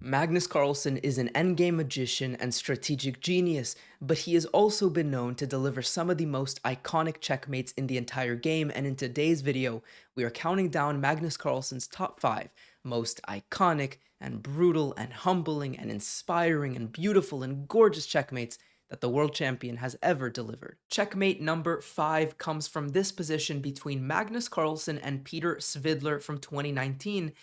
Magnus Carlsen is an endgame magician and strategic genius, but he has also been known to deliver some of the most iconic checkmates in the entire game, and in today's video, we are counting down Magnus Carlsen's top 5 most iconic and brutal and humbling and inspiring and beautiful and gorgeous checkmates that the world champion has ever delivered. Checkmate number 5 comes from this position between Magnus Carlsen and Peter Svidler from 2019.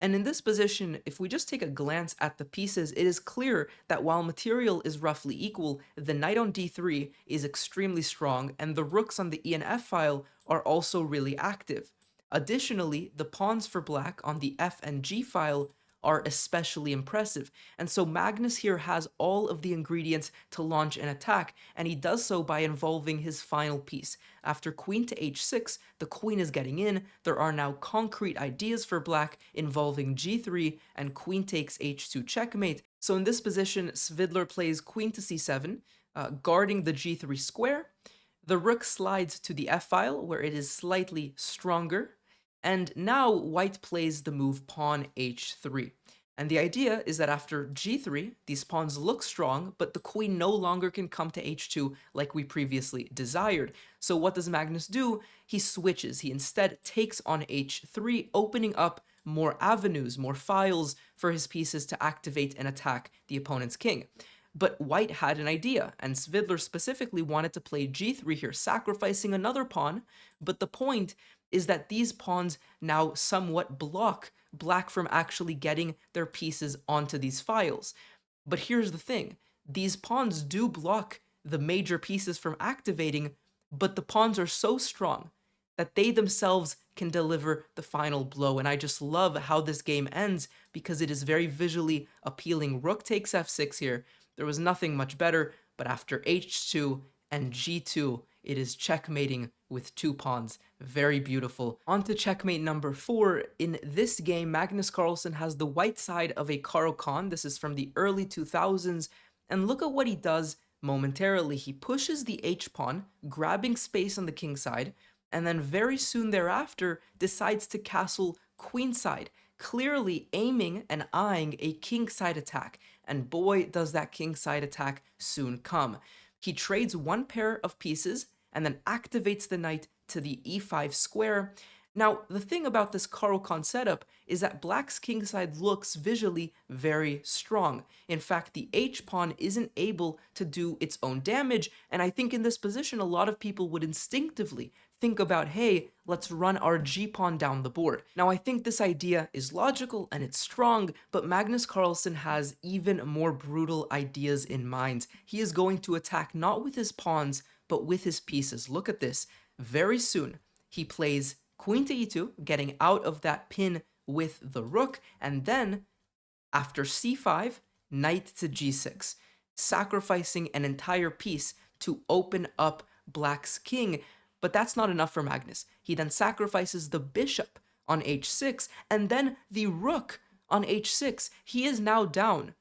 And in this position, if we just take a glance at the pieces, it is clear that while material is roughly equal, the knight on d3 is extremely strong, and the rooks on the E and F file are also really active. Additionally, the pawns for black on the F and G file are especially impressive, and so Magnus here has all of the ingredients to launch an attack, and he does so by involving his final piece. After queen to h6, the queen is getting in. There are now concrete ideas for black involving g3 and queen takes h2 checkmate. So in this position, Svidler plays queen to c7, guarding the g3 square. The rook slides to the f file, where it is slightly stronger. And now white plays the move pawn h3. And the idea is that after g3, these pawns look strong, but the queen no longer can come to h2 like we previously desired. So what does Magnus do? He switches. He instead takes on h3, opening up more avenues, more files for his pieces to activate and attack the opponent's king. But white had an idea, and Svidler specifically wanted to play g3 here, sacrificing another pawn, but the point is that these pawns now somewhat block black from actually getting their pieces onto these files. But here's the thing, these pawns do block the major pieces from activating, but the pawns are so strong that they themselves can deliver the final blow, and I just love how this game ends because it is very visually appealing. Rook takes f6 here. There was nothing much better, but after h2 and g2, it is checkmating with 2 pawns. Very beautiful. On to checkmate number 4. In this game, Magnus Carlsen has the white side of a Caro-Kann. This is from the early 2000s. And look at what he does momentarily. He pushes the h-pawn, grabbing space on the king side, and then very soon thereafter decides to castle queenside, clearly aiming and eyeing a kingside attack. And boy, does that kingside attack soon come. He trades one pair of pieces and then activates the knight to the e5 square. Now, the thing about this Caro-Kann setup is that black's kingside looks visually very strong. In fact, the h-pawn isn't able to do its own damage, and I think in this position a lot of people would instinctively think about, hey, let's run our g-pawn down the board. Now, I think this idea is logical and it's strong, but Magnus Carlsen has even more brutal ideas in mind. He is going to attack not with his pawns, but with his pieces. Look at this. Very soon, he plays queen to e2, getting out of that pin with the rook, and then, after c5, knight to g6, sacrificing an entire piece to open up black's king. But that's not enough for Magnus. He then sacrifices the bishop on h6, and then the rook on h6. He is now down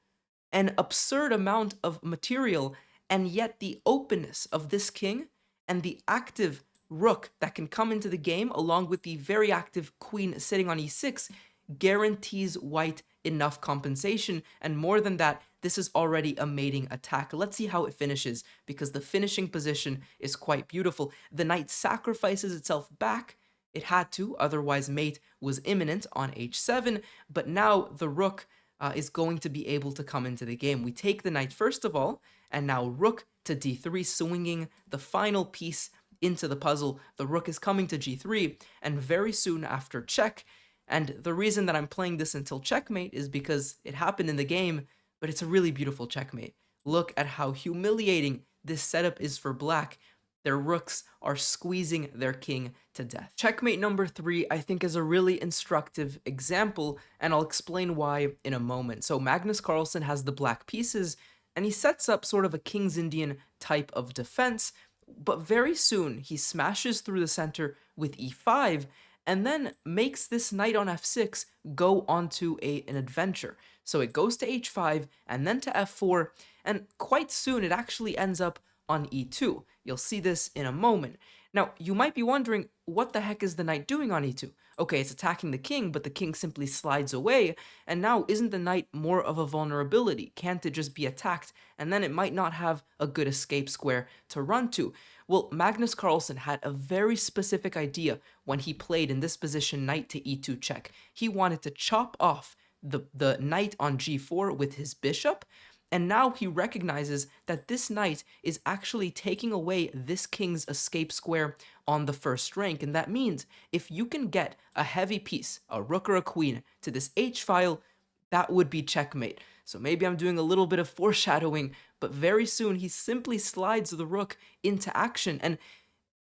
an absurd amount of material, and yet the openness of this king and the active rook that can come into the game along with the very active queen sitting on e6 guarantees white enough compensation, and more than that, this is already a mating attack. Let's see how it finishes, because the finishing position is quite beautiful. The knight sacrifices itself back. It had to, otherwise mate was imminent on h7, but now the rook is going to be able to come into the game. We take the knight first of all, and now rook to d3, swinging the final piece into the puzzle. The rook is coming to g3, and very soon after check. And the reason that I'm playing this until checkmate is because it happened in the game, but it's a really beautiful checkmate. Look at how humiliating this setup is for black. Their rooks are squeezing their king to death. Checkmate number 3, I think, is a really instructive example, and I'll explain why in a moment. So Magnus Carlsen has the black pieces, and he sets up sort of a King's Indian type of defense, but very soon he smashes through the center with e5, and then makes this knight on f6 go onto an adventure. So it goes to h5 and then to f4, and quite soon it actually ends up on e2. You'll see this in a moment. Now, you might be wondering, what the heck is the knight doing on e2? Okay, it's attacking the king, but the king simply slides away, and now isn't the knight more of a vulnerability? Can't it just be attacked, and then it might not have a good escape square to run to? Well, Magnus Carlsen had a very specific idea when he played in this position knight to e2 check. He wanted to chop off the knight on g4 with his bishop, and now he recognizes that this knight is actually taking away this king's escape square on the first rank. And that means if you can get a heavy piece, a rook or a queen, to this h-file, that would be checkmate. So maybe I'm doing a little bit of foreshadowing, but very soon he simply slides the rook into action. And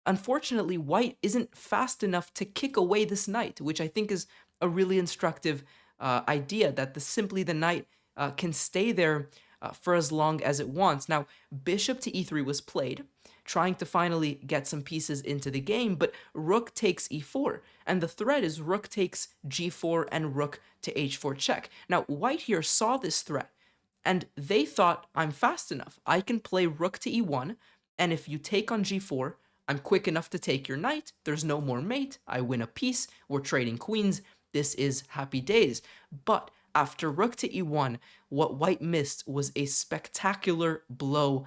unfortunately, white isn't fast enough to kick away this knight, which I think is a really instructive idea, that simply the knight can stay there for as long as it wants. Now, bishop to e3 was played, trying to finally get some pieces into the game, but rook takes e4, and the threat is rook takes g4 and rook to h4 check. Now, white here saw this threat, and they thought, I'm fast enough. I can play rook to e1, and if you take on g4, I'm quick enough to take your knight. There's no more mate. I win a piece. We're trading queens. This is happy days. But after rook to e1, what white missed was a spectacular blow.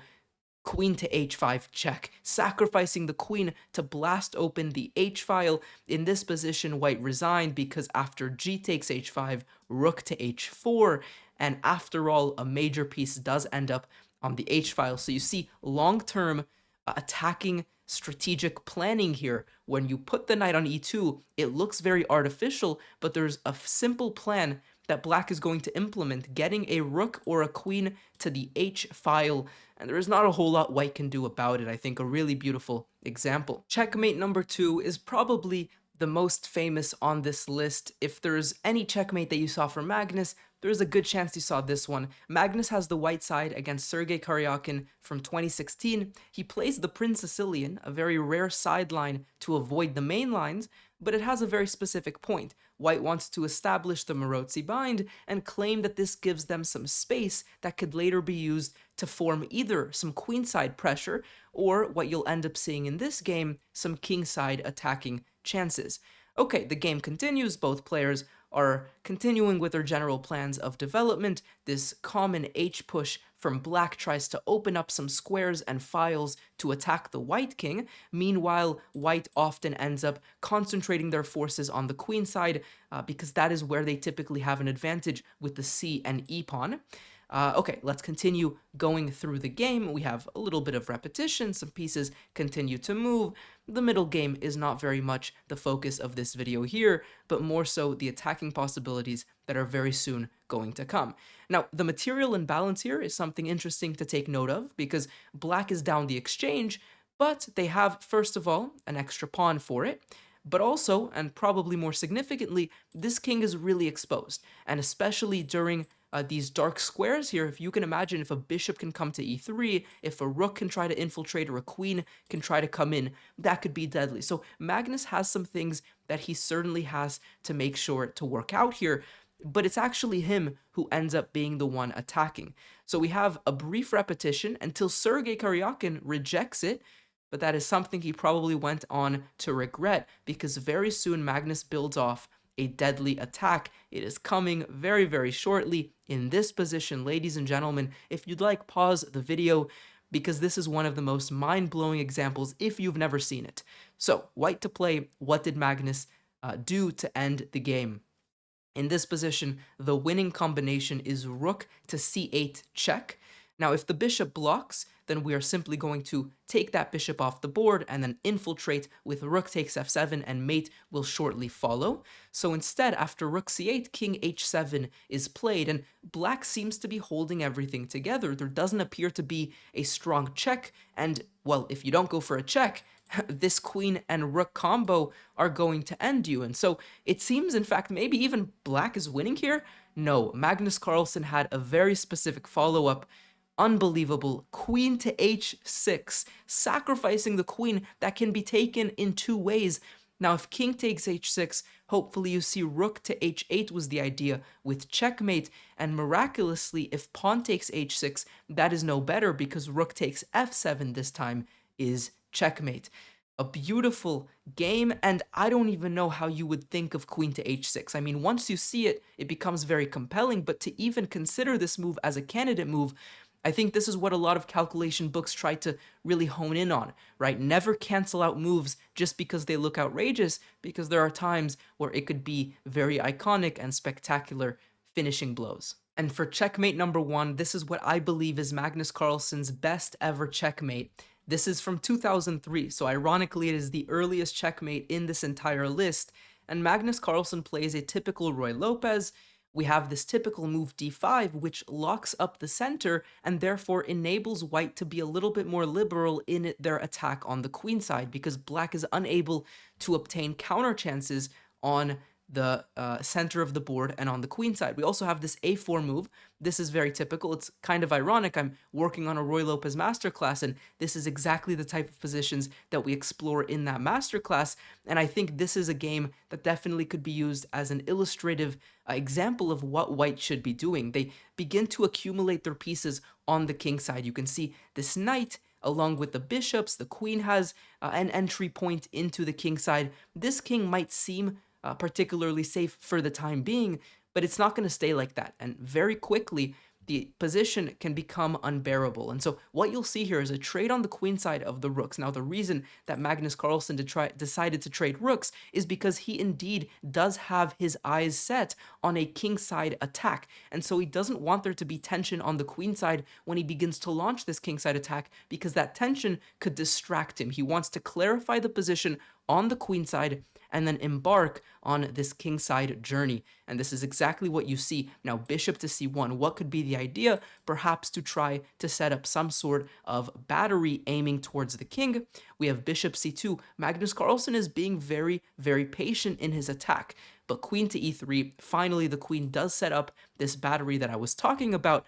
Queen to h5 check, sacrificing the queen to blast open the h-file. In this position, white resigned because after g takes h5, rook to h4, and after all, a major piece does end up on the h-file. So you see long-term attacking strategic planning here. When you put the knight on e2, it looks very artificial, but there's a simple plan that black is going to implement, getting a rook or a queen to the h-file, and there is not a whole lot white can do about it. I think a really beautiful example. Checkmate number 2 is probably the most famous on this list. If there's any checkmate that you saw from Magnus, there's a good chance you saw this one. Magnus has the white side against Sergei Karyakin from 2016. He plays the Prince Sicilian, a very rare sideline to avoid the main lines, but it has a very specific point. White wants to establish the Marozzi bind and claim that this gives them some space that could later be used to form either some queenside pressure or what you'll end up seeing in this game, some kingside attacking chances. Okay, the game continues. Both players are continuing with their general plans of development. This common H push from black tries to open up some squares and files to attack the white king. Meanwhile, white often ends up concentrating their forces on the queen side because that is where they typically have an advantage with the C and E pawn. Okay, let's continue going through the game. We have a little bit of repetition, some pieces continue to move. The middle game is not very much the focus of this video here, but more so the attacking possibilities that are very soon going to come. Now, the material imbalance here is something interesting to take note of because black is down the exchange, but they have, first of all, an extra pawn for it. But also, and probably more significantly, this king is really exposed, and especially during these dark squares here, if you can imagine, if a bishop can come to e3, if a rook can try to infiltrate or a queen can try to come in, that could be deadly. So Magnus has some things that he certainly has to make sure to work out here, but it's actually him who ends up being the one attacking. So we have a brief repetition until Sergei Karyakin rejects it, but that is something he probably went on to regret because very soon Magnus builds off a deadly attack. It is coming very, very shortly in this position. Ladies and gentlemen, if you'd like, pause the video because this is one of the most mind-blowing examples if you've never seen it. So, white to play, what did Magnus do to end the game? In this position, the winning combination is rook to c8 check. Now, if the bishop blocks, then we are simply going to take that bishop off the board and then infiltrate with rook takes f7, and mate will shortly follow. So instead, after rook c8, king h7 is played, and black seems to be holding everything together. There doesn't appear to be a strong check, and, well, if you don't go for a check, this queen and rook combo are going to end you. And so it seems, in fact, maybe even black is winning here. No, Magnus Carlsen had a very specific follow-up. Unbelievable. Queen to h6, sacrificing the queen that can be taken in two ways. Now, if king takes h6, hopefully you see rook to h8 was the idea with checkmate, and miraculously, if pawn takes h6, that is no better because rook takes f7 this time is checkmate. A beautiful game, and I don't even know how you would think of queen to h6. I mean, once you see it, it becomes very compelling, but to even consider this move as a candidate move, I think this is what a lot of calculation books try to really hone in on, right? Never cancel out moves just because they look outrageous, because there are times where it could be very iconic and spectacular finishing blows. And for checkmate number 1, this is what I believe is Magnus Carlsen's best ever checkmate. This is from 2003, so ironically it is the earliest checkmate in this entire list, and Magnus Carlsen plays a typical Roy Lopez. We have this typical move d5, which locks up the center and therefore enables white to be a little bit more liberal in their attack on the queen side, because black is unable to obtain counter chances on the center of the board and on the queen side. We also have this a4 move. This is very typical. It's kind of ironic. I'm working on a Roy Lopez masterclass, and this is exactly the type of positions that we explore in that masterclass. And I think this is a game that definitely could be used as an illustrative example of what white should be doing. They begin to accumulate their pieces on the king side. You can see this knight along with the bishops. The queen has an entry point into the king side. This king might seem particularly safe for the time being, but it's not going to stay like that. And very quickly, the position can become unbearable. And so what you'll see here is a trade on the queen side of the rooks. Now, the reason that Magnus Carlsen decided to trade rooks is because he indeed does have his eyes set on a king side attack. And so he doesn't want there to be tension on the queen side when he begins to launch this king side attack, because that tension could distract him. He wants to clarify the position on the queen side and then embark on this kingside journey. And this is exactly what you see. Now, bishop to c1, what could be the idea? Perhaps to try to set up some sort of battery aiming towards the king. We have bishop c2. Magnus Carlsen is being very, very patient in his attack. But queen to e3, finally the queen does set up this battery that I was talking about.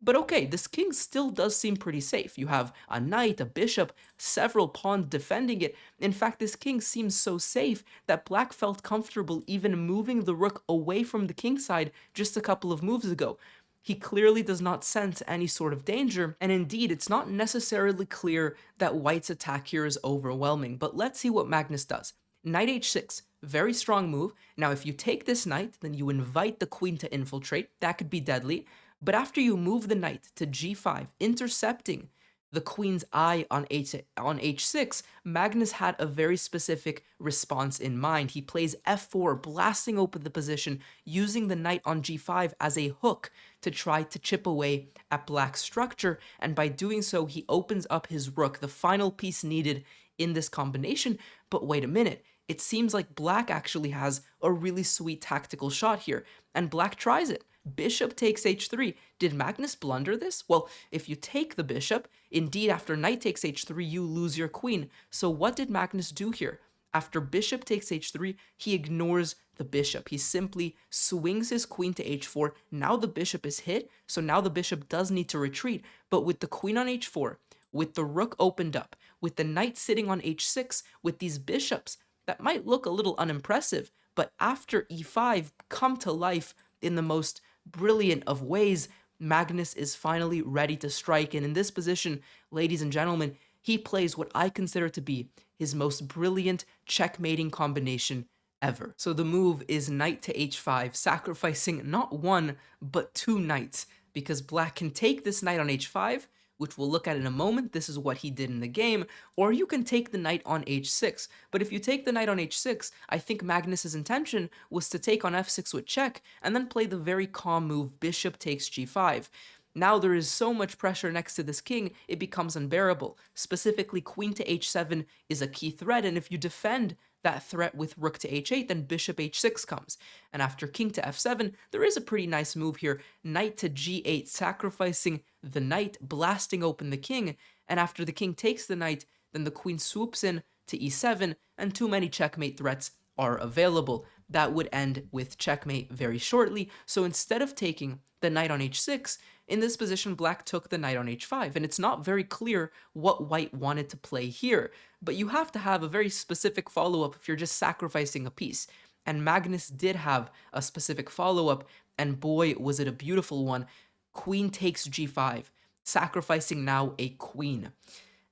But okay, this king still does seem pretty safe. You have a knight, a bishop, several pawns defending it. In fact, this king seems so safe that black felt comfortable even moving the rook away from the king side just a couple of moves ago. He clearly does not sense any sort of danger, and indeed, it's not necessarily clear that white's attack here is overwhelming. But let's see what Magnus does. Knight h6, very strong move. Now, if you take this knight, then you invite the queen to infiltrate. That could be deadly. But after you move the knight to g5, intercepting the queen's eye on h6, Magnus had a very specific response in mind. He plays f4, blasting open the position, using the knight on g5 as a hook to try to chip away at black's structure, and by doing so, he opens up his rook, the final piece needed in this combination. But wait a minute, it seems like black actually has a really sweet tactical shot here, and black tries it. Bishop takes h3. Did Magnus blunder this? Well, if you take the bishop, indeed after knight takes h3, you lose your queen. So what did Magnus do here? After bishop takes h3, he ignores the bishop. He simply swings his queen to h4. Now the bishop is hit, so now the bishop does need to retreat. But with the queen on h4, with the rook opened up, with the knight sitting on h6, with these bishops, that might look a little unimpressive, but after e5 come to life in the most brilliant of ways, Magnus is finally ready to strike. And in this position, ladies and gentlemen, he plays what I consider to be his most brilliant checkmating combination ever. So the move is knight to h5, sacrificing not one, but two knights, because black can take this knight on h5, which we'll look at in a moment. This is what he did in the game. Or you can take the knight on h6. But if you take the knight on h6, I think Magnus's intention was to take on f6 with check, and then play the very calm move, bishop takes g5. Now there is so much pressure next to this king, it becomes unbearable. Specifically, queen to h7 is a key threat, and if you defend that threat with rook to h8, then bishop h6 comes. And after king to f7, there is a pretty nice move here, knight to g8, sacrificing the knight, blasting open the king, and after the king takes the knight, then the queen swoops in to e7, and too many checkmate threats are available. That would end with checkmate very shortly. So instead of taking the knight on h6, in this position, black took the knight on h5, and it's not very clear what white wanted to play here, but you have to have a very specific follow-up if you're just sacrificing a piece. And Magnus did have a specific follow-up, and boy, was it a beautiful one. Queen takes g5, sacrificing now a queen.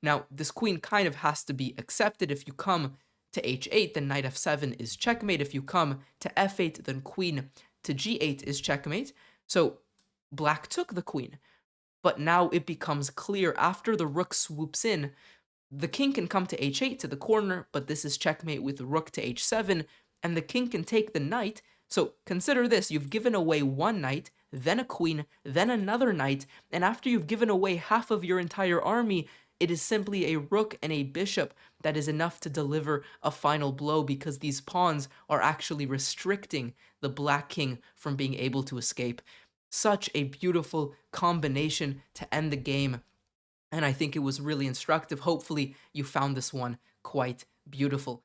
Now, this queen kind of has to be accepted. If you come to h8, then knight f7 is checkmate. If you come to f8, then queen to g8 is checkmate. So black took the queen. But now it becomes clear after the rook swoops in, the king can come to h8 to the corner, but this is checkmate with the rook to h7, and the king can take the knight. So consider this, you've given away one knight, then a queen, then another knight, and after you've given away half of your entire army, it is simply a rook and a bishop that is enough to deliver a final blow, because these pawns are actually restricting the black king from being able to escape. Such a beautiful combination to end the game, and I think it was really instructive. Hopefully you found this one quite beautiful.